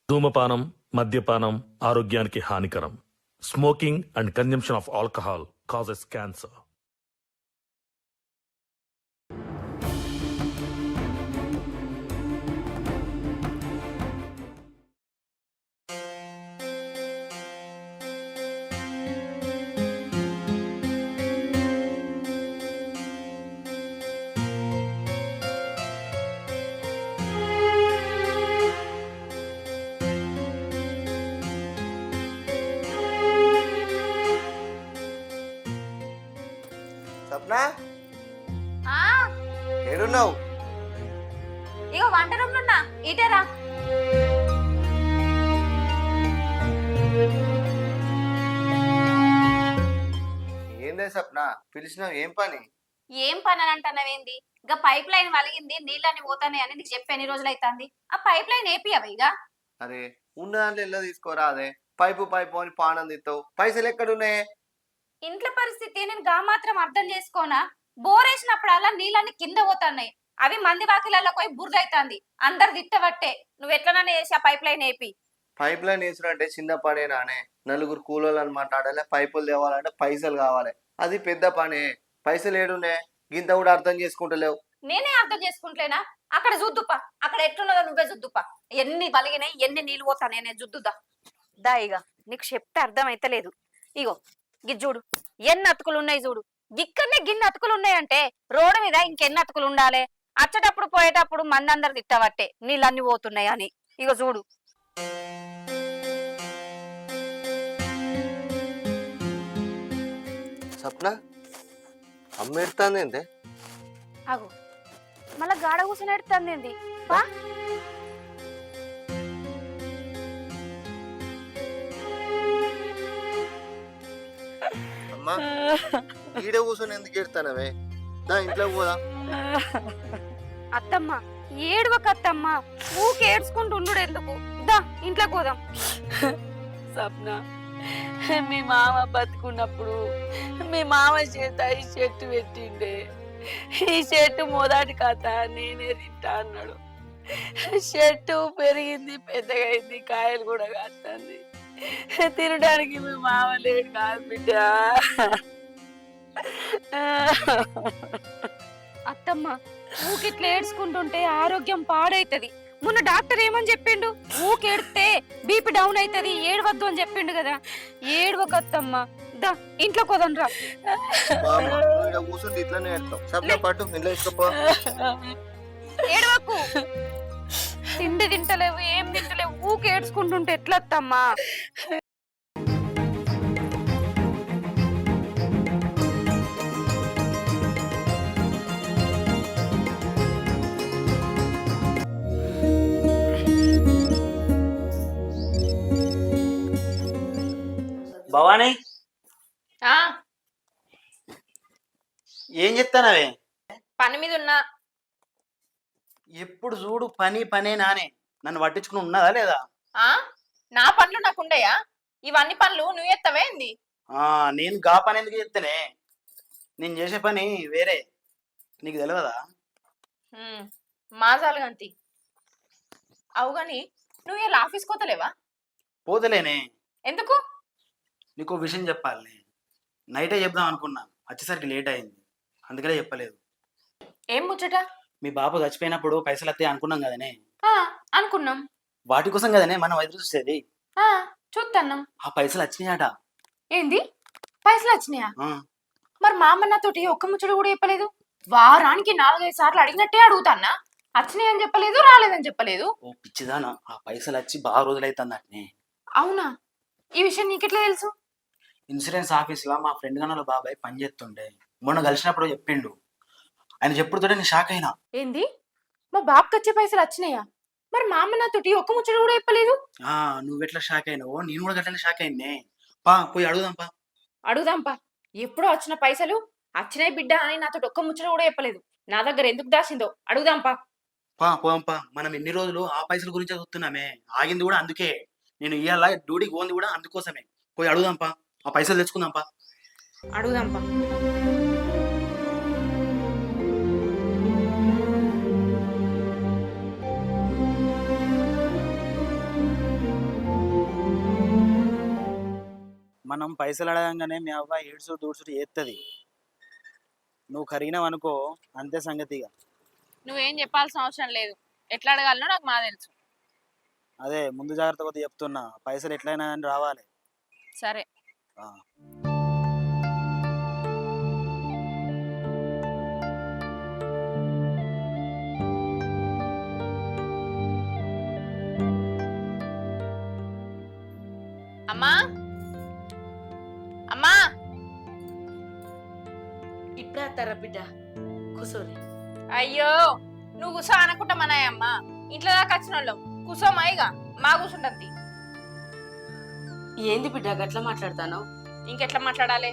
ధూమపానం, మద్యపానం ఆరోగ్యానికి హానికరం. Smoking and consumption of alcohol causes cancer. Sapna ఆ ఏడున్నావు? ఇగో వంట రూమ్ లో ఇటేరా. ఏందే సప్నా పిలిచినావు? ఏం పని? ఏం పని అని అంటున్నావేంది? ఇక పైప్ లైన్ వలిగింది, నీళ్ళని పోతానే అని నీకు చెప్పి ఎన్ని రోజులు అవుతుంది? ఆ పైప్ లైన్ ఏపియవ ఇక. అరే ఉన్న దాంట్లో ఎల్లో తీసుకోరా. అదే పైపు పైపు అని పానం తీస్తావు. పైసలు ఎక్కడున్నాయి? ఇంట్లో పరిస్థితి నేను గా మాత్రం అర్థం చేసుకోనా? బోర్ వేసినప్పుడల్లా నీళ్ళని కింద పోతున్నాయి. అవి మంది వాకిలలో పోయి బురదైతుంది. అందరు తిట్టబట్టే నువ్వు ఎట్లనన్నా వేసి ఆ పైప్ లైన్ ఏపి. పైప్ లైన్ వేసుడంటే చిన్న పనే నానే. నలుగురు కూలోళ్ళని మాట్లాడాలి, పైపులు తేవాలంటే పైసలు కావాలి. అది పెద్ద పనే. పైసలు ఏడున్నాయి? గింత కూడా అర్థం చేసుకుంటలేవు. నేనే అర్థం చేసుకుంటలేనా? అక్కడ చూద్దుపా, అక్కడ ఎట్లున్నదో నువ్వే చూద్దుపా. ఎన్ని బలిగినాయి, ఎన్ని నీళ్ళు పోతానే నేను చూద్దుదా. దా ఇక నీకు చెప్తే అర్థం అయితలేదు. ఇగో గి చూడు, ఎన్ని అతుకులు ఉన్నాయి చూడు. ఇక్కడనే గిన్నె అతుకులు ఉన్నాయంటే రోడ్డు మీద ఇంకెన్ని అతుకులు ఉండాలి? అచ్చటప్పుడు పోయేటప్పుడు మందందరు తిట్టబట్టే నీళ్ళన్ని పోతున్నాయి అని. ఇగో చూడు. సప్నా అమ్మ ఎడుతుంది ఏంటే? అగు మళ్ళా గాడ కూర్చొని ఎడుతుంది. బా అమ్మా ఈడ కూర్చొని ఎందుకు ఎడతానవే? దా ఇంట్లోకి పోదా. అత్తమ్మ ఏడువక అత్తమ్మ, ఊకే ఏడ్చుకుంటూ ఉండు ఎందుకు? దా ఇంట్లోకి పోదాం. సప్న, మీ మామ బతుకున్నప్పుడు మీ మామ చేత ఈ చెట్టు పెట్టిండే. ఈ చెట్టు మొదటి కథ నేనే తింటా అన్నాడు. చెట్టు పెరిగింది, పెద్దగైంది, కాయలు కూడా కాస్తుంది. తినడానికి మీ మామ లేడు కాదు బిడ్డ. అత్తమ్మ ఊకిట్లా ఏడ్చుకుంటుంటే ఆరోగ్యం పాడైతది. మొన్న డాక్టర్ ఏమని చెప్పిండు? ఊకేడితే బీపీ డౌన్ అవుతుంది, ఏడవద్దు అని చెప్పిండు కదా. ఏడవక అత్తమ్మ, దా ఇంట్లో కొదండ్రా. కూర్చుంటే ఇట్లానే ఎడతాం. సప్నా పట్టు ఇంట్లో వేసుకోపో. ఏడవకు. తిండి తింటలేవు, ఏం తింటలేవు, ఊకే ఏడ్చుకుంటుంటే ఎట్లా అత్తమ్మా? భవానీ, ఆ ఏం చెప్తానవే? పని మీద ఉన్నా. ఎప్పుడు చూడు పని పనే నానే. నన్ను పట్టించుకుని ఉన్నదా లేదా? ఆ నా పనులు నాకుండయా? ఇవన్నీ పనులు నువ్వు ఎత్తవేంది? నేను గా పని ఎందుకు చెప్తానే? నేను చేసే పని వేరే, నీకు తెలియదా? మాజాలు గంతి అవు గాని నువ్వు ఇలా ఆఫీస్కి పోతలేవా? పోతలేనే. ఎందుకు? నీకు విషయం చెప్పాలి. నైటే చెప్దాం అనుకున్నా, వచ్చేసరికి లేట్ అయింది, అందుకనే చెప్పలేదు. ఏం ముచ్చట? మీ బాబు చచ్చిపోయినప్పుడు పైసలు వస్తాయి అనుకున్నాం కదనే. అనుకున్నాం. వాటి కోసం కదనే మనం ఎదురు చూసేది. చూస్తున్నాం. ఆ పైసలు వచ్చినాయట. ఏంది పైసలు వచ్చినాయా? ఆ, మరి మా అమ్మ నాతోటి ఒక్క ముచ్చట కూడా చెప్పలేదు. వారానికి 4-5 సార్లు అడిగినట్టే అడుగుతాన్నా. వచ్చినాయి అని చెప్పలేదు, రాలేదని చెప్పలేదు. ఓ పిచ్చిదానా, ఆ పైసలు వచ్చి బాగా రోజులైతుంది అట్నే. అవునా? ఈ విషయం నీకెట్లా తెలుసు? ఇన్సూరెన్స్ ఆఫీస్లో మా ఫ్రెండ్ గనుల బాబాయ్ పని చేస్తుండే. మొన్న కలిసినప్పుడు చెప్పిండు. ఆయన చెప్పుడుతో నేను షాక్ అయినా. ఏంది మా బాబుకి వచ్చే పైసలు వచ్చినాయా? మరి మా అమ్మ నాతోటి ఒక్క ముచ్చట కూడా చెప్పలేదు. నువ్వెట్లా షాక్ అయినావో నేను కూడా గట్లనే షాక్ అయిందే. పా పోయి అడుగుదాంపా. అడుగుదాంపా. ఎప్పుడో వచ్చిన పైసలు వచ్చినాయి బిడ్డ అని నాతోటి ఒక్క ముచ్చట కూడా చెప్పలేదు. నా దగ్గర ఎందుకు దాసిందో అడుగుదాంపా. పోదాంపా. మనం ఎన్ని రోజులు ఆ పైసల గురించే చూస్తున్నామే. ఆగింది కూడా అందుకే. నేను ఇవాళ డ్యూటీకి పోంది కూడా అందుకోసమే. పోయి అడుగుదాంపా, ఆ పైసలు తెచ్చుకుందాంపా. అడుగుదాంపా. మనం పైసలు అడగంగానే మీ అవ్వ ఏడ్చుడు దూడ్చుడు చేస్తుంది. నువ్వు కరిగినావు అనుకో, అంతే సంగతిగా. నువ్వేం చెప్పాల్సిన అవసరం లేదు. ఎట్లా అడగాలనో నాకు మా తెలుసు. అదే ముందు జాగ్రత్త కొద్ది చెప్తున్నా, పైసలు ఎట్లయినా కానీ రావాలి. సరే. ఆ. అమ్మా అమ్మా, ఇప్పుడే వస్తారా బిడ్డ? కూర్చోని. అయ్యో నువ్వు కూసో అనుకుంటా మనాయమ్మా. ఇంట్లో దాకా వచ్చిన వాళ్ళం కూసోమాయిగా, మా కూసుంటది. ఏంది బిడ్డ గట్లా మాట్లాడతాను? ఇంకెట్లా మాట్లాడాలి?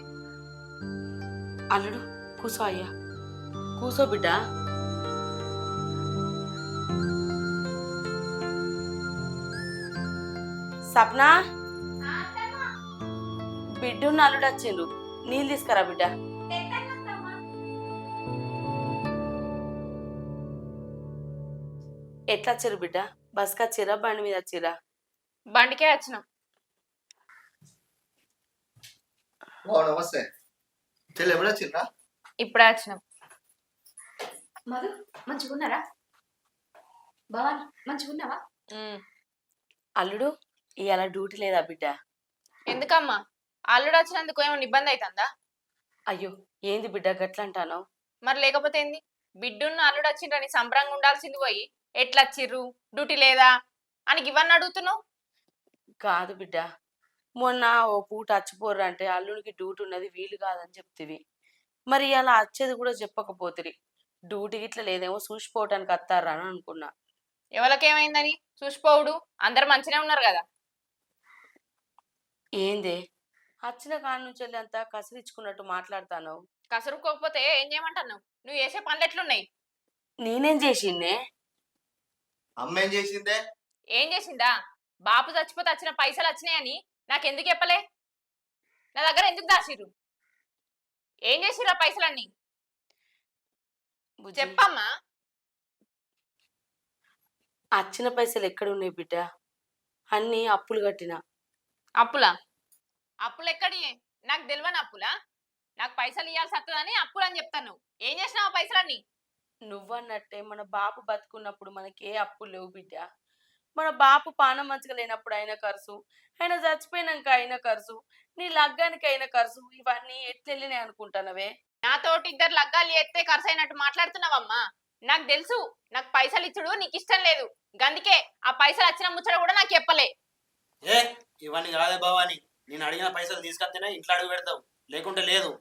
అల్లుడు కూసో అయ్యా, కూసో బిడ్డ. సప్నా, బిడ్డున్న అల్లుడు వచ్చిండు, నీళ్ళు తీసుకురా బిడ్డ. ఎట్లా వచ్చారు బిడ్డ? బస్కి వచ్చిరా, బండి మీద వచ్చిరా? బండికే వచ్చినాం. నమస్తే చెల్లి, ఎప్పుడు వచ్చిందా? ఇప్పుడే వచ్చినాం. మధు మంచిగున్నారా? భవాని మంచిగున్నావా? అల్లుడు ఇవాళ డ్యూటీ లేదా బిడ్డ? ఎందుకమ్మా? అల్లుడు వచ్చినందుకు ఏమైనా ఇబ్బంది అవుతుందా? అయ్యో ఏంది బిడ్డ గట్లా అంటాను? మరి లేకపోతే ఏంది? బిడ్డున్న అల్లుడు వచ్చిండ్రని సంబరంగా ఉండాల్సింది పోయి ఎట్లా వచ్చిర్రు, డ్యూటీ లేదా అని ఇవన్నీ అడుగుతున్నావు? కాదు బిడ్డ, మొన్న ఓ పూట వచ్చిపోర్రు అంటే అల్లుడికి డ్యూటీ ఉన్నది వీలు కాదని చెప్తివి. మరి అలా వచ్చేది కూడా చెప్పకపోతిరి. డ్యూటీకి ఇట్లా లేదేమో చూసిపోవటానికి వస్తారా అని అనుకున్నా. ఎవరికేమైందని చూసిపోవుడు? అందరు మంచిగా ఉన్నారు కదా. ఏందే వచ్చిన కాడ నుంచి వెళ్ళి అంతా కసిరిచ్చుకున్నట్టు మాట్లాడతాను. కసురుకోకపోతే ఏం చేయమంటాను? నువ్వు చేసే పనులు ఎట్లున్నాయి? నేనేం చేసిందే? అమ్మ ఏం చేసిందే? ఏం చేసిందా? బాపు చచ్చిపోతే వచ్చిన పైసలు వచ్చినాయని నాకెందుకు చెప్పలే? నా దగ్గర ఎందుకు దాచిర్రు? ఏం చేసిర్రు ఆ పైసలన్నీ? బుజ్జి, చెప్పమ్మా. వచ్చిన పైసలు ఎక్కడున్నాయి బిడ్డ? అన్నీ అప్పులు కట్టిన. అప్పులా? అప్పులు ఎక్కడి? నాకు తెలియని అప్పులా? నాకు పైసలు ఇవ్వాల్సి వస్తుందని అప్పులు అని చెప్తాను. ఏం చేసినావు ఆ పైసలన్నీ? నువ్వన్నట్టే మన బాపు బతుకున్నప్పుడు మనకి ఏ అప్పులు లేవు బిడ్డ. మన బాపు పానం మంచిగా లేనప్పుడు అయిన ఖర్చు, ఆయన చచ్చిపోయినాక అయిన ఖర్చు, నీ లగ్గానికి అయిన ఖర్చు, ఇవన్నీ ఎట్లెళ్ళినాయి అనుకుంటానవే? నాతోటి 2 లగ్గాలు చేస్తే ఖర్చు అయినట్టు మాట్లాడుతున్నావమ్మా. నాకు తెలుసు నాకు పైసలు ఇచ్చుడు నీకు ఇష్టం లేదు, గందుకే ఆ పైసలు వచ్చిన ముచ్చట కూడా నాకు చెప్పలే. ఏ ఇవన్నీ కాదే భవాని, నేను అడిగిన పైసలు తీసుకొస్తేనే ఇంట్లో అడుగు పెడతావు, లేకుంటే లేదు.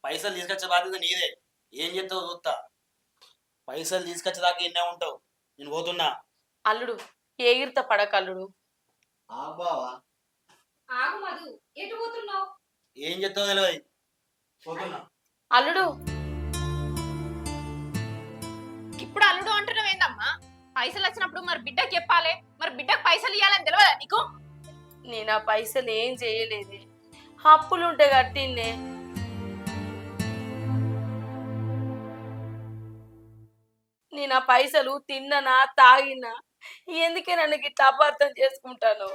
పైసలు తీసుకొచ్చే బాధ్యత నీదే. ఏం చేస్తావు చూస్తా. పైసలు తీసుకొచ్చేదాకా ఎన్నే ఉంటావు. నేను పోతున్నా. అల్లుడు ఏగిరిత పడక అల్లుడు. బావా ఆగు మధు, ఎటు పోతున్నావు? ఏం చేస్తావు తెలియదు. పోతున్నా. అల్లుడు ఇప్పుడు అల్లుడు అంటున్నావు ఏందమ్మా? పైసలు వచ్చినప్పుడు మరి బిడ్డకి చెప్పాలి, మరి బిడ్డకు పైసలు ఇవ్వాలని తెలియదా నీకు? నేను ఆ పైసలు ఏం చేయలేదే, అప్పులుంటే కట్టిందే. నేను ఆ పైసలు తిన్ననా తాగినా, ఎందుకే నన్ను ఇట్లా అపార్థం చేసుకుంటాను?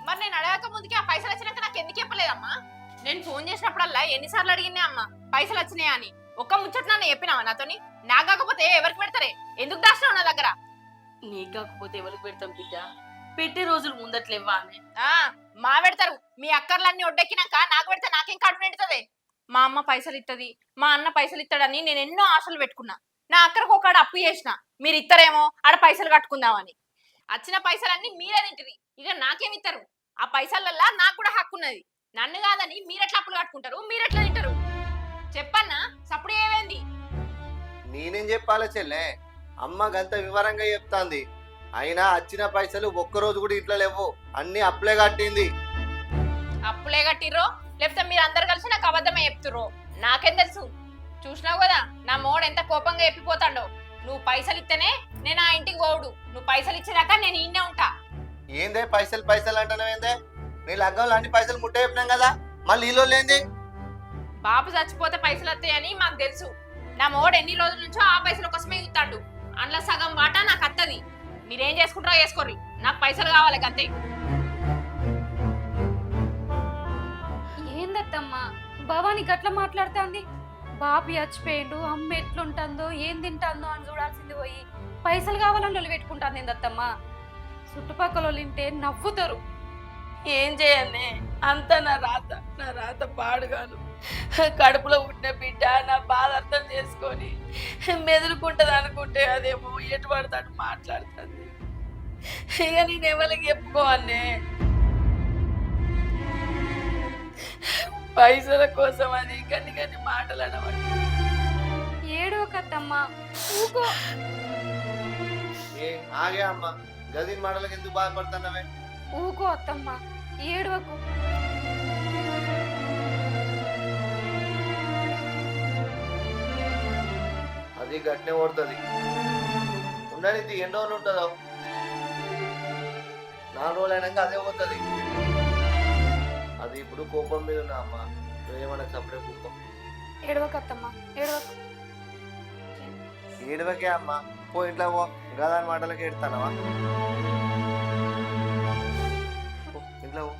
మరి నేను అడగక ముందుకే ఆ పైసలు వచ్చినాక నాకు ఎందుకు చెప్పలేదమ్మా? నేను ఫోన్ చేసినప్పుడల్లా ఎన్నిసార్లు అడిగినా అమ్మా పైసలు వచ్చినాయా అని. ఒక్క ముచ్చట నన్ను చెప్పినావా నాతోని? నా కాకపోతే ఎవరికి పెడతారే? ఎందుకు దాచినావు నా దగ్గర? నీ కాకపోతే ఎవరికి పెడతాం బిడ్డ? పెట్టే రోజులు ముందట్లేవా అని. మా పెడతారు. మీ అక్కర్లన్నీ ఒడ్డెక్కినాక నాకు పెడితే నాకేం కడుపు నిండుతుంది? మా అమ్మ పైసలు ఇస్తుంది, మా అన్న పైసలు ఇస్తాడని నేను ఎన్నో ఆశలు పెట్టుకున్నా. నా అక్కడికి ఒకడు అప్పు చేసిన, మీరు ఇస్తారేమో ఆడ పైసలు కట్టుకుందామని. వచ్చిన పైసలన్నీ మీరే తింటారు, ఇక నాకేమిస్తారు? ఆ పైసలల్లా నాకు కూడా హక్కు ఉన్నది. నన్ను కాదని మీరెట్లా అప్పులు కట్టుకుంటారు, మీరెట్లా తింటారు? చెప్పన్నా సప్పుడు ఏమైంది? నేనేం చెప్పాలి చెల్లె? అమ్మ గంత వివరంగా చెప్తాంది. అయినా వచ్చిన పైసలు ఒక్కరోజు కూడా ఇంట్లో లేవు, అన్ని అప్పులే కట్టింది. అప్పులే కట్టిర్రో లేకపోతే మీరు అందరు కలిసి నాకు అబద్ధమే చెప్తుర్రో నాకేం తెలుసు? చూసినావు కదా నా మోడు ఎంత కోపంగా చెప్పిపోతాడో. నువ్వు పైసలు ఇస్తేనే నేను ఆ ఇంటికి పోవుడు, నువ్వు పైసలు ఇచ్చేదాకా నేను ఈయనే ఉంటా. ఏందే పైసలు పైసలు అంటున్నావు? ఏందే నీ లగ్గంలో అన్ని పైసలు ముట్ట చెప్పినాం కదా, మళ్ళీ ఈలో లేంది? బాబు చచ్చిపోతే పైసలు వస్తాయని మాకు తెలుసు. నా మోడు ఎన్ని రోజుల నుంచో ఆ పైసల కోసమే ఇస్తాడు. అందులో సగం వాటా నాకు అత్తది. మీరేం చేసుకుంటారో చేసుకోర్రి, నాకు పైసలు కావాలి అంతే. ఏందత్తమ్మా భవాని గట్ల మాట్లాడుతుంది? బాబు చచ్చిపోయిండు, అమ్మ ఎట్లుంటుందో ఏం తింటుందో అని చూడాల్సింది పోయి పైసలు కావాలని వాళ్ళు పెట్టుకుంటాను ఏందత్తమ్మా. చుట్టుపక్కల వాళ్ళు వింటే నవ్వుతారు. ఏం చేయనే, అంతా నా రాత పాడుగాను. కడుపులో పుట్టిన బిడ్డ నా బాధ అర్థం చేసుకొని మెదులుకుంటది అనుకుంటే అదేమో ఎటు పడతాడు మాట్లాడుతుంది. ఇక నేను ఎవరికి చెప్పుకోవన్నే. పైసల కోసం అది కన్ని మాటలు అనమాట. ఏడవకత్తమ్మా, ఊకో. ఏ ఆగే అమ్మ, గదిన్ మాటలకు ఎందుకు బాధపడుతున్నావే? ఊకో అత్తమ్మా, ఏడవకు. అది గట్నే ఓడుతుంది. ఉండని ఎన్ని రోజులు ఉంటుందో, 4 రోజులు అయినాక అదే పోతుంది. అది ఇప్పుడు కోపం మీద ఉన్నా అమ్మ, నువ్వేమన్నా సపరే కూకో. ఏడవకత్తమ్మా, ఏడవకు. ఏడవకే అమ్మ, పో ఇంట్లో పో. గదాని మాటలకి ఏడుతానవా? ఇంట్లో పో.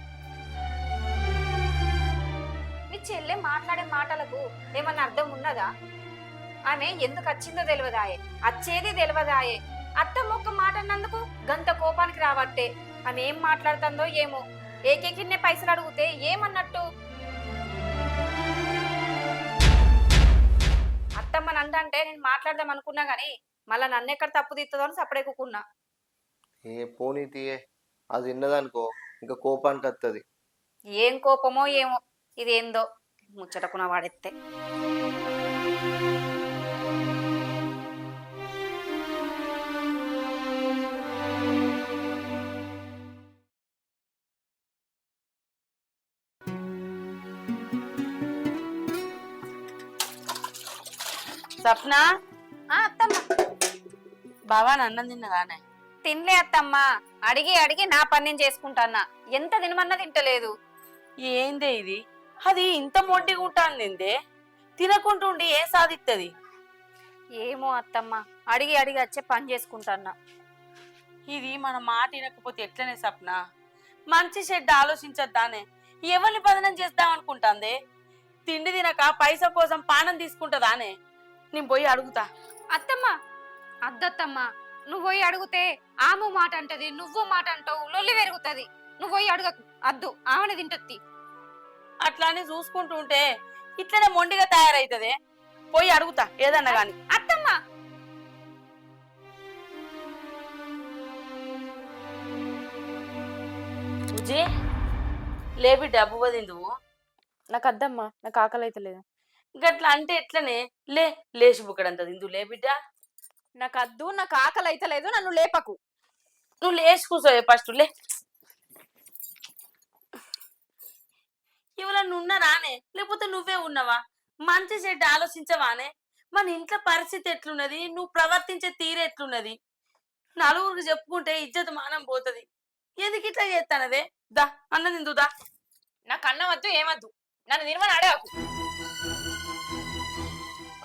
మీ చెల్లె మాట్లాడే మాటలకు ఏమన్నా అర్థం ఉన్నదా? ఆమె ఎందుకు వచ్చిందో తెలియదాయే, వచ్చేది తెలియదాయే. అత్తమ్మ ఒక్క మాట అన్నందుకు గంత కోపానికి రావట్టే. ఆమె ఏం మాట్లాడుతుందో ఏమో. ఏకేకిన్నే పైసలు అడిగితే ఏమన్నట్టు? అత్తమ్మ నందంటే నేను మాట్లాడదాం అనుకున్నా గాని మళ్ళా నన్ను ఎక్కడ తప్పు తీస్తుందో అని సపడే కూకున్నా. ఏ పోనీ తీయే, అది విన్నదనుకో ఇంకా కోపానికి వస్తుంది. ఏం కోపమో ఏమో, ఇదేందో ముచ్చటకున్న వాడెత్తే. సప్న, అత్తమ్మ బావా అన్నం తిన్నదానే? తినలే అత్తమ్మా, అడిగి అడిగి నా పని నేను చేసుకుంటానా. ఎంత తినమన్నా తింటలేదు. ఏందే ఇది? అది ఇంత మొండిగా ఉంటుంది. తినకుంటుండి ఏం సాధిస్తుంది? ఏమో అత్తమ్మ, అడిగి అడిగి వచ్చే పని చేసుకుంటానా. ఇది మన మాట వినకపోతే ఎట్లనే సప్న? మంచి చెడ్డ ఆలోచించద్దానే. ఎవరిని బదనం చేద్దాం అనుకుంటాందే? తిండి తినక పైసా కోసం పానం తీసుకుంటదానే? నేను పోయి అడుగుతా. అత్తమ్మ అద్దత్తమ్మా, నువ్వు పోయి అడిగితే ఆమె మాట అంటది, నువ్వు మాట అంటావు, లొల్లి పెరుగుతుంది. నువ్వు పోయి అడగకు, అద్దు, ఆమెను తింటది. అట్లానే చూసుకుంటూ ఉంటే ఇట్లనే మొండిగా తయారైతదే. పోయి అడుగుతా ఏదన్నా గాని. అత్తమ్మ ఉజే లేబి డబ్బు వదిందువు. నాకు అద్దమ్మా, నాకు ఆకలి అయితే లేదు. గట్లా అంటే ఎట్లనే? లేచి బుక్కడంత తిందు లే బిడ్డ. నాకు అద్దు, నాకు ఆకలి అయితే లేదు, నన్ను లేపకు. నువ్వు లేచి కూర్చోవే ఫస్ట్. లే, ఎవరన్నా ఉన్నారానే? లేకపోతే నువ్వే ఉన్నావా? మంచి చెడ్డ ఆలోచించవానే? మన ఇంట్లో పరిస్థితి ఎట్లున్నది, నువ్వు ప్రవర్తించే తీరు ఎట్లున్నది? నలుగురికి చెప్పుకుంటే ఇజ్జత్ మానం పోతుంది. ఎందుకు ఇట్లా చేస్తానదే? దా అన్న నిందుదా. నాకు అన్నం వద్దు, ఏమద్దు, నన్ను తినమని అడగకు.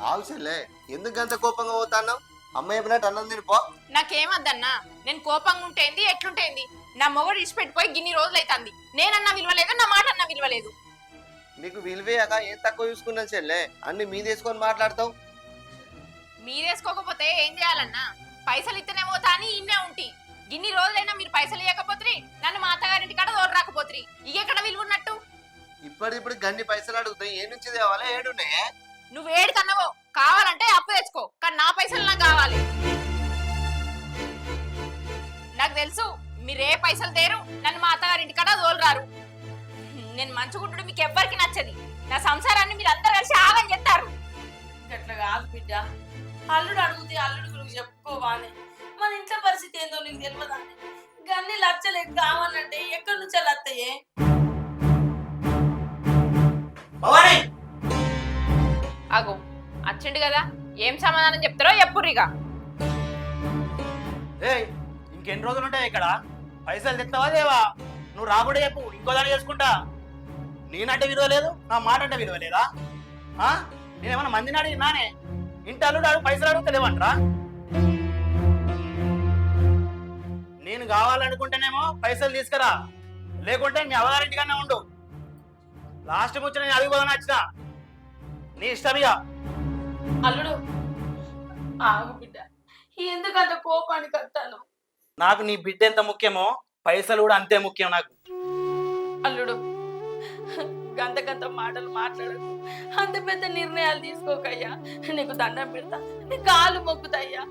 ఆవుసలే ఎందుకు అంత కోపంగా పోతాను? అమ్మ చెప్పినట్టు అన్నం తినిపో. నాకేమద్దన్నా, నేను కోపంగా ఉంటేంది ఎట్లుంటేంది? నా మొగడు ఇచ్చిపెట్టిపోయి గిన్ని రోజులు అవుతుంది. నేనన్నా విలువలేదు, నా మాట అన్నా విలువలేదు. నీకు విలువేయక ఏం తక్కువ చూసుకున్నాను చెల్లె, అన్ని మీదేసుకొని మాట్లాడతావు. మీరేసుకోకపోతే ఏం చేయాలన్నా? పైసలు ఇస్తేనే పోతా అని ఇన్నే ఉంటి. గిన్ని రోజులైనా మీరు పైసలు ఇవ్వకపోతే నన్ను మా అత్తగారింటి కాడ దూరం రాకపోతే ఇగెక్కడ విలువ ఉన్నట్టు? ఇప్పుడు గన్ని పైసలు అడుగుతాయి, ఏ నుంచి తేవాలా? ఏడున్నాయే? నువ్వు ఏడు కన్నావో కావాలంటే అప్పు తెచ్చుకో, కానీ నా పైసలు నాకు కావాలి. నాకు తెలుసు మీరు ఏ పైసలు తేరు, నన్ను మా అత్తగారింటి కాడ దోలురారు. నేను మంచుకుంటుడు మీకు ఎవ్వరికి నచ్చది. నా సంసారాన్ని మీరు అందరు కలిసి ఆగం చేస్తారు. అట్లా కాదు బిడ్డ. అల్లుడు అడుగుతే అల్లుడు గురించి చెప్పుకోవానే. మన ఇంట్లో పరిస్థితి ఏందో నీకు తెలియదా? గన్ని లచ్చలు కావాలంటే ఎక్కడి నుంచో లత్తయే. అగో వచ్చిండు కదా, ఏం సమాధానం చెప్తారో ఎప్పుడుగా. ఇంకెన్ని రోజులు ఉంటాయి ఇక్కడ? పైసలు తెస్తావా దేవా? నువ్వు రాబడే చెప్పు, ఇంకో దాన్ని చేసుకుంటా. నేనంటే విలువ లేదు, నా మాట అంటే విలువ లేదా? నేనేమన్నా మందిని అడిగినానే? ఇంటి అల్లుడు పైసలు అడుగుతలేమంటరా? నేను కావాలి కావాలనుకుంటేనేమో పైసలు తీసుకురా, లేకుంటే మీ అవగారింటికన్నా ఉండు. లాస్ట్ ముచ్చట నేను అడిగిపోదాని వచ్చిన, నీ ఇష్టం ఇక. అల్లుడు ఆగు బిడ్డ, ఎందుకంత కోపానికి వస్తాను? నాకు నీ బిడ్డ ఎంత ముఖ్యమో పైసలు కూడా అంతే ముఖ్యం నాకు. అల్లుడు గంత మాటలు మాట్లాడకు, అంత పెద్ద నిర్ణయాలు తీసుకోకయ్యా. నీకు దండం పెడతా, నీ కాలు మొక్కుతాయ్యా.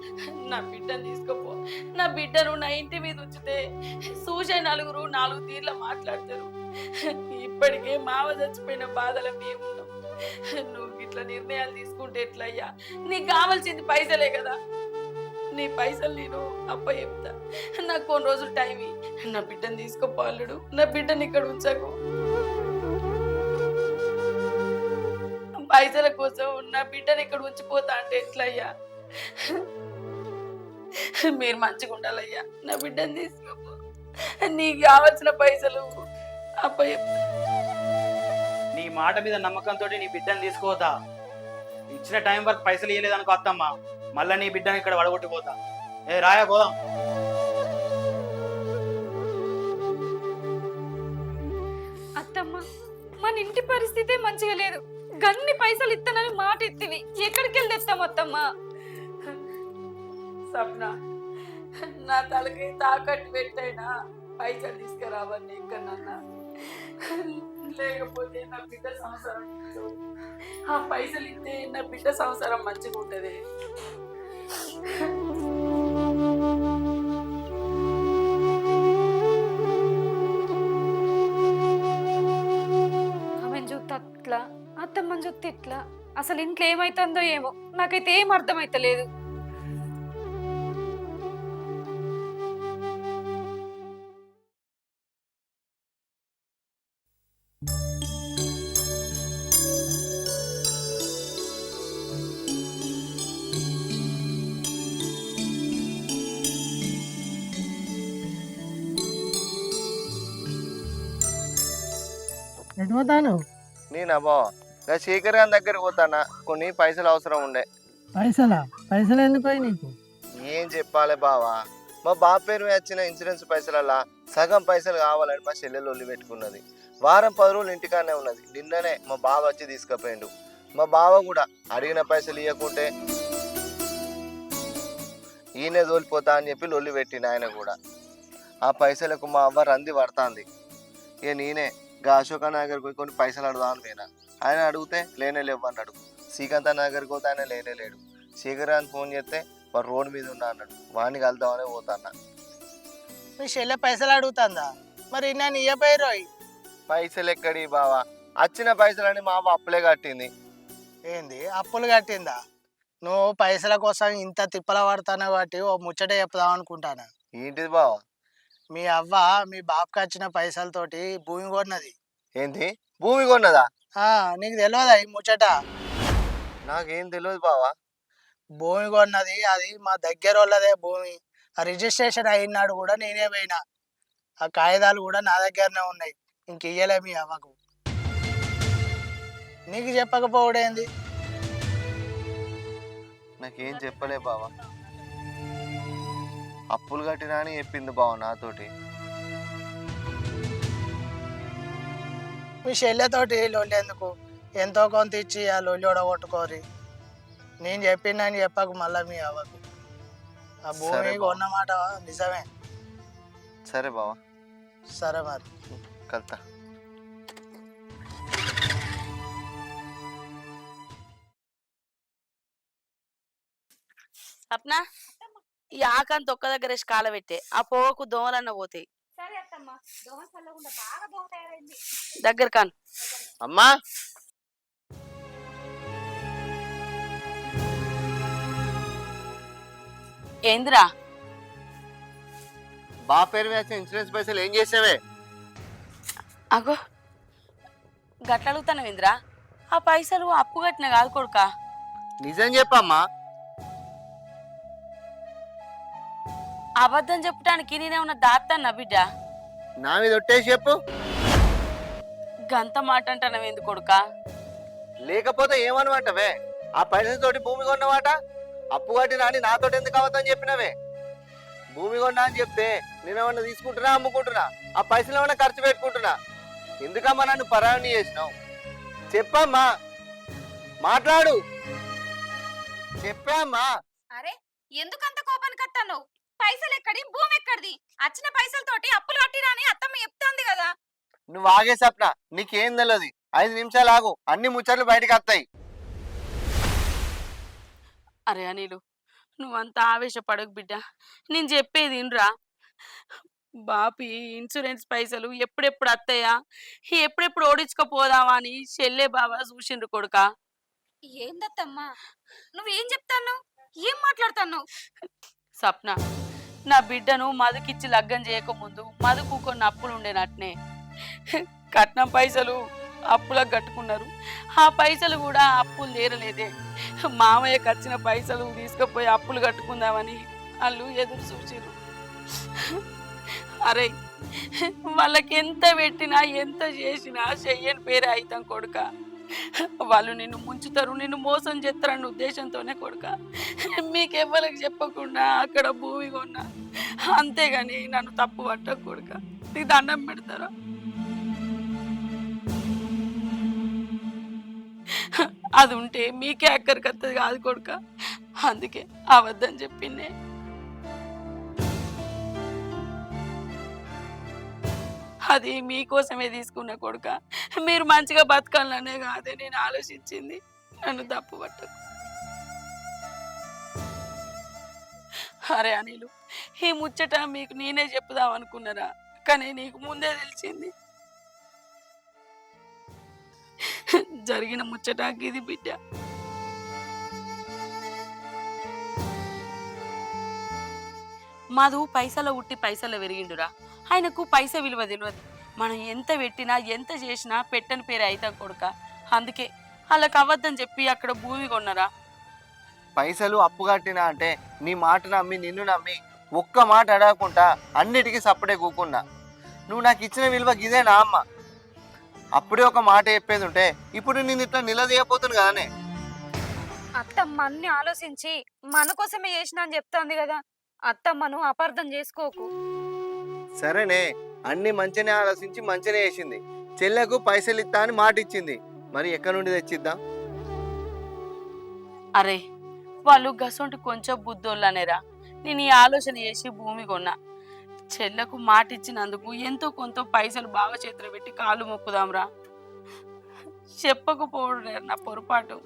నా బిడ్డను తీసుకోపో. నా బిడ్డను నా ఇంటి మీద ఉంచితే చూసే నలుగురు నాలుగు తీర్ల మాట్లాడతారు. ఇప్పటికే మావ చచ్చిపోయిన బాధల మేమున్నాం. నువ్వు ఇట్లా నిర్ణయాలు తీసుకుంటే ఎట్లయ్యా? నీకు కావాల్సింది పైసలే కదా. నీ పైసలు నేను అప్ప చెప్తా. నాకు కొన్ని రోజులు టైం ఇయ్యి. నా బిడ్డను తీసుకోపో అల్లుడు, నా బిడ్డని ఇక్కడ ఉంచకు. పైసల కోసం నా బిడ్డని ఇక్కడ ఉంచిపోతా అంటే ఎట్లయ్యా? మీరు మంచిగా ఉండాలయ్యా. నా బిడ్డని తీసుకోపో. నీకు కావాల్సిన పైసలు అప్ప చెప్తా. నీ మాట మీద నమ్మకంతో నీ బిడ్డను తీసుకోవద్దా? ఇచ్చిన టైం వరకు పైసలు ఇవ్వలేదనుకో అత్తమ్మ, మళ్ళీ నీ బిడ్డని ఇక్కడ వడగొట్టిపోతా. ఏ రాయా పోదాం. అత్తమ్మ, మన ఇంటి పరిస్థితే మంచిగా లేదు. గన్ని పైసలు ఇస్తానని మాట ఎత్తివి, ఎక్కడికి వెళ్ళి తెస్తాం అత్తమ్మ? సప్న, నా తలకి తాకట్టు పెట్టైనా పైసలు తీసుకురావని ఎక్కడన్నా, లేకపోతే నా బిడ్డ సంసారం ఉంటుంది. ఆ పైసలు ఇస్తే నా బిడ్డ సంసారం మంచిగా ఉంటది. ఆమెను చూస్తే అట్లా, అత్తమ్మని చూస్తే ఇట్లా. అసలు ఇంట్లో ఏమైతుందో ఏమో, నాకైతే ఏం అర్థమైతలేదు. ఎటు పోతాను? నేనా బావ, ఇంకా శేఖర్ గారి దగ్గరికి పోతానా, కొన్ని పైసలు అవసరం ఉండే. పైసలు ఎందుకు పోయి నీకు? ఏం చెప్పాలి బావా, మా బాబు పేరు మీద వచ్చిన ఇన్సూరెన్స్ పైసలల్లా సగం పైసలు కావాలని మా చెల్లెలు ఒల్లి పెట్టుకున్నది. వారం 10 రోజులు ఇంటికానే ఉన్నది. నిన్ననే మా బావ వచ్చి తీసుకుపోయిండు. మా బావ కూడా అడిగిన పైసలు ఇవ్వకుంటే ఈయనే తోలిపోతా అని చెప్పి లొల్లి పెట్టిండు ఆయన కూడా. ఆ పైసలకు మా అవ్వ రంది పడుతుంది. ఇక నేనే గా అశోక నగర్కి పోయి కొన్ని పైసలు అడుగుదామని పోయినా. ఆయన అడిగితే లేనే లేవు అన్నాడు. శ్రీకాంత నగర్కి పోతే ఆయన లేనే లేడు. శేఖర్ అని ఫోన్ చేస్తే వాడు రోడ్డు మీద ఉన్నా అన్నాడు. వాడిని కలుద్దామనే పోతాన్నా. మీ చెల్లె పైసలు అడుగుతుందా? మరి నేను ఇయ్యపోయి. పైసలు ఎక్కడి బావా, వచ్చిన పైసలని మా అవ్వ అప్పులే కట్టింది. ఏంది అప్పులు కట్టిందా? నువ్వు పైసల కోసం ఇంత తిప్పల పడతానే బట్టి ఓ ముచ్చట చెప్దాం అనుకుంటాను. ఏంటిది బావా? మీ అవ్వ మీ బాబుకి వచ్చిన పైసలతోటి భూమి కొన్నది. ఏంటి, భూమి కొన్నదా? నీకు తెలియదా ఈ ముచ్చట? నాకేం తెలియదు బావా. భూమి కొన్నది, అది మా దగ్గర వాళ్ళదే భూమి. ఆ రిజిస్ట్రేషన్ అయినాడు కూడా నేనే పోయినా. ఆ కాగితాలు కూడా నా దగ్గరనే ఉన్నాయి. ఇంక ఇయ్యలే మీ అవ్వకు. నీకు చెప్పకపోవడేంది? నాకేం చెప్పలే బావా. అప్పులు కట్టినా అని చెప్పింది బావ నాతోటి. మీ చెల్లెతోటి లొల్లి ఎందుకు? ఎంతో కొంత ఇచ్చి ఆ లొల్లి ఓడగొట్టుకోరి. నేను చెప్పిందని చెప్పకు మళ్ళీ మీ అవ్వకు. ఆ భూమి కొన్నమాట నిజమే. సరే బావా. సరే మరి కలుతా. సప్న, ఈ ఆకంత ఒక్క దగ్గర వేసి కాలబెట్టే, ఆ పొగకు దోమలన్న పోతాయి. సరే అత్తమ్మ, దోమ చల్లకుండా బాగా దోమ తయారైంది. దగ్గర కాను. అమ్మా, ఏందిరా? బావ పేరు మీద వచ్చిన ఇన్సూరెన్స్ పైసలు ఏం చేసావే? అగో గట్ల అడుగుతాను ఇంద్రా. ఆ పైసలు అప్పు కట్టిన కాదు కొడుకా. నిజం చెప్పమ్మా. అబద్ధం చెప్పడానికి నేనేమన్నా దాస్తానా బిడ్డ? నా మీద ఒట్టేసి చెప్పు. గంత మాట అంటాను ఎందుకు కొడుకా? లేకపోతే ఏమనమాటవే? ఆ పైసలతోటి భూమి కొన్నమాట, అప్పు కట్టినా అని నాతోటి ఎందుకు అవద్దని చెప్పినవే? భూమి కొన్నా అని చెప్తే నేనేమన్నా తీసుకుంటున్నా అమ్ముకుంటున్నా? ఆ పైసలు ఏమన్నా ఖర్చు పెట్టుకుంటున్నా? ఎందుకమ్మా నన్ను పరాణి చేసినావు? చెప్పమ్మా, మాట్లాడు, చెప్పమ్మా. అరే ఎందుకంత కోపానికి వస్తాను? పైసలు ఎక్కడి, భూమి ఎక్కడిది? వచ్చిన పైసలతోటి అప్పులు కట్టిరా అని అత్తమ్మ చెప్తాంది కదా. నువ్వు ఆగే సప్న, నీకేం తెలియదు. 5 నిమిషాలు ఆగు, అన్ని ముచ్చట్లు బయటకు వస్తాయి. అరే అనిలు, నువ్వంతా ఆవేశపడకు బిడ్డ, నేను చెప్పేది వినరా. బాపి ఇన్సూరెన్స్ పైసలు ఎప్పుడెప్పుడు వస్తాయా, ఎప్పుడెప్పుడు ఓడించుకపోదావా అని చెల్లె బాబా చూసిండ్రు కొడుక. ఏందత్తమ్మా నువ్వేం చెప్తాను? ఏం మాట్లాడుతాను? సప్న, నా బిడ్డను మధుకిచ్చి లగ్గం చేయకముందు మధుకు కొన్ని అప్పులు ఉండేనట్నే. కట్నం పైసలు అప్పులకు కట్టుకున్నారు. ఆ పైసలు కూడా అప్పులు తీరలేదే. మామయ్యకి వచ్చిన పైసలు తీసుకుపోయి అప్పులు కట్టుకుందామని వాళ్ళు ఎదురు చూసిరు. అరే వాళ్ళకి ఎంత పెట్టినా ఎంత చేసినా చెయ్యని పేరే అవుతాం కొడుక. వాళ్ళు నిన్ను ముంచుతారు, నిన్ను మోసం చేస్తారన్న ఉద్దేశంతోనే కొడుక మీకెవ్వరికి చెప్పకుండా అక్కడ భూమి కొన్నా. అంతేగాని నన్ను తప్పు పట్టకు కొడుక. నీకు దండం పెడతారా? అది ఉంటే మీకే అక్కడికి వస్తుంది కాదు కొడుక. అందుకే అవద్దని చెప్పిందే. అది మీకోసమే తీసుకున్న కొడుక. మీరు మంచిగా బతకాలనే కాదే నేను ఆలోచించింది. నన్ను తప్పు పట్టకు. అరే అనిలు, ఈ ముచ్చట మీకు నేనే చెప్పుదాం అనుకున్నారా, కానీ నీకు ముందే తెలిసింది. జరిగిన ముచ్చట ఇది బిడ్డ. మధు పైసలో ఉట్టి పైసలో పెరిగిండురా. ఆయనకు పైస విలువ తెలియదు. మనం ఎంత పెట్టినా ఎంత చేసినా పెట్టని పేరు అవుతాం కొడుక. అందుకే వాళ్ళకి అవద్దని చెప్పి అక్కడ భూమి కొన్నారా. పైసలు అప్పు కట్టినా అంటే నీ మాట నమ్మి నిన్ను నమ్మి ఒక్క మాట అడగకుండా అన్నిటికీ సప్పుడే కూకున్నా. నువ్వు నాకు ఇచ్చిన విలువ గిదేనా అమ్మ? అప్పుడే ఒక మాట చెప్పేది ఉంటే ఇప్పుడు నేను ఇట్లా నిలదీయపోతుంది కదనే. అత్తమ్మ అన్ని ఆలోచించి మన కోసమే చేసిన అని చెప్తాంది కదా. అత్తమ్మను అపార్థం చేసుకోకు. సరేనే, అన్ని మంచినే ఆలోచించి మంచినే చేసింది. చెల్లెకు పైసలు ఇస్తా అని మాట ఇచ్చింది. మరి ఎక్కడి నుండి తెచ్చిద్దాం? అరే వాళ్ళు గసొంటి కొంచెం బుద్ధోళ్ళనేరా. నేను ఈ ఆలోచన చేసి భూమి కొన్నా. చెల్లకు మాట ఇచ్చినందుకు ఎంతో కొంత పైసలు బాగా చేతులు పెట్టి కాళ్ళు మొక్కుదాంరా. చెప్పకపోవడం నా పొరపాటు.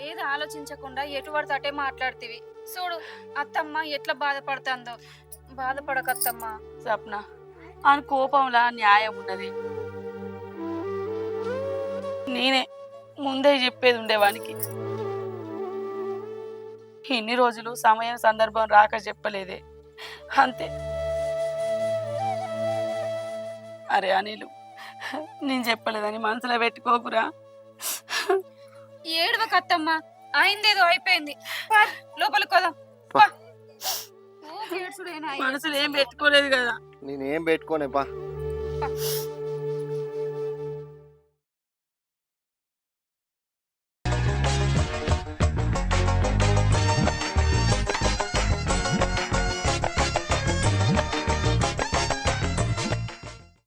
ఏది ఆలోచించకుండా ఎటు పడితే అటే మాట్లాడుతీవి. చూడు అత్తమ్మ ఎట్లా బాధపడుతుందో. బాధపడకత్తమ్మ. సప్న, ఆ కోపంలా న్యాయం ఉన్నది. నేనే ముందే చెప్పేది ఉండేవానికి. ఇన్ని రోజులు సమయం సందర్భం రాక చెప్పలేదే, అంతే. అరే అనిలు, నేను చెప్పలేదని మనసులో పెట్టుకోకురా. ఏడవకత్తమ్మ, అయిందేదో అయిపోయింది. లోపలికి పోదాం. మనసులో ఏం పెట్టుకోలేదు కదా. నేనేం పెట్టుకోనే పా.